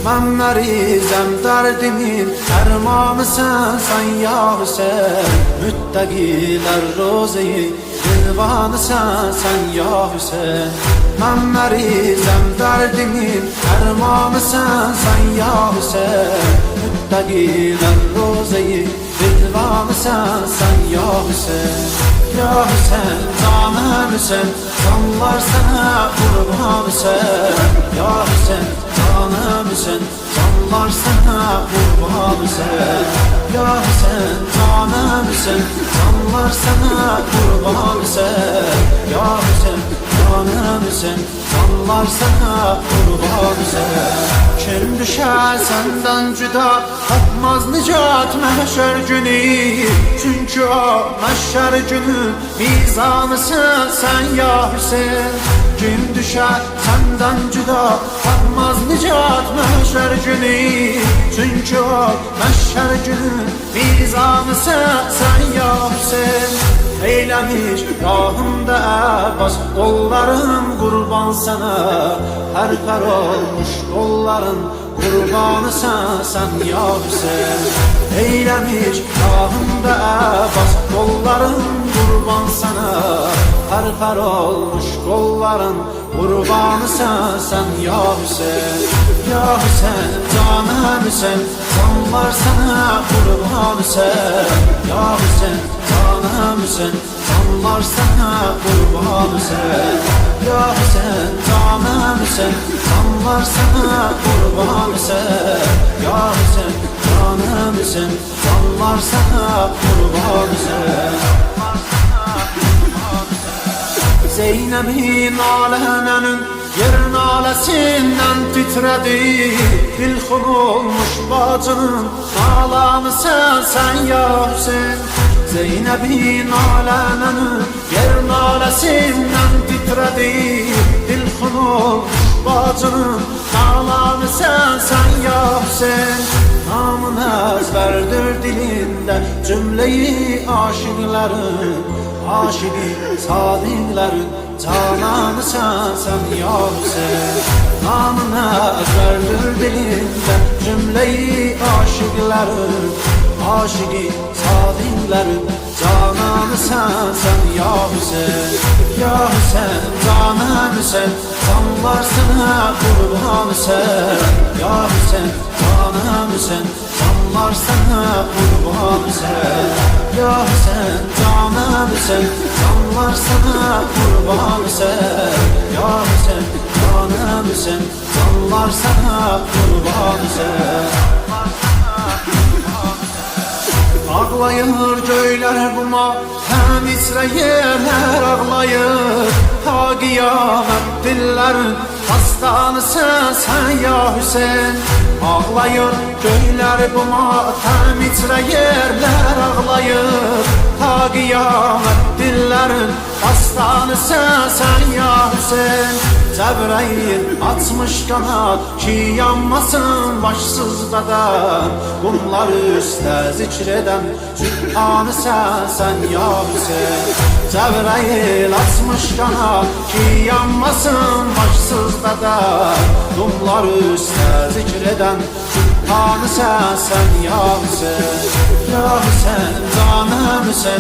Ben merizem derdimin dermanısın sen ya Hüseyin. Müttakiler rozeyi dilvanısın sen ya Hüseyin. Ben merizem derdimin dermanısın sen ya Hüseyin. Müttakiler rozeyi dilvanısın sen ya Hüseyin. Ya Hüseyin canım Hüseyin, canlar sana kurban Hüseyin. Ya Hüseyin canım Hüseyin, canlar sana kurban Hüseyin. Ya Hüseyin canım Hüseyin, canlar sana kurban Hüseyin. Ya Hüseyin canım Hüseyin, canlar sana kurban Hüseyin. Kim düşer senden cüda, tapmaz nicat mahşer günü. Çünkü o mahşer günü mizanısın sen ya Hüseyin. Kim düşer senden cüda, tapmaz nicat mahşer günü. Çünkü o mahşer günü mizanısın sen ya Hüseyin. Eylemiş rahımda Abbas, kollarım kurban sana. Her olmuş kolların kurbanı sen ya Hüseyin. Eylemiş rahımda Abbas, kollarım kurban sana. Her olmuş kolların kurbanı sen ya Hüseyin. Ya Hüseyin canım Hüseyin, canlar sana kurban Hüseyin. Ya Hüseyin canım Hüseyin, canlar sana kurban Hüseyin. Ya Hüseyin canım Hüseyin, canlar sana kurban Hüseyin. Ya Hüseyin canım Hüseyin, canlar sana kurban Hüseyin. Zeynep'in alemenin yer nalesinden titredi. Dilhun olmuş bacının nalanı sen ya Hüseyin. Zeynep'in alemenin yer nalesinden titredi. Dilhun olmuş bacının nalanı sen ya Hüseyin. Namın ezberdir dilinde cümleyi aşıkların. Aşık sadiklerin cananı sen ya Hüseyin. Namına ezberdir dilinde cümleyi aşıklerin. Aşık sadiklerin cananı sen ya Hüseyin. Ya Hüseyin canım Hüseyin, canlar sana kurban Hüseyin. Ya Hüseyin canım Hüseyin, canlar sana kurban Hüseyin. Ya Hüseyin canım Hüseyin, canlar sana kurban Hüseyin. Ya Hüseyin canım Hüseyin, canlar sana kurban Hüseyin. Ağlayır göyler bu matem İsrailler ağlayır. Ta kıyamet dillerin hastanısı sen ya Hüseyin. Ağlayır göyler bu matem İsrailler ağlayır. Ta kıyamet dillerin hastanısı sen ya Hüseyin. Cebrail atmış kanat ki yanmasın başsızda da. Kumlar üstte zikreden Sübhanı sen ya Hüseyin. Cebrail atmış kanat ki yanmasın başsızda da. Kumlar üstte zikreden Sübhanı sen ya Hüseyin. Ya Hüseyin canım Hüseyin.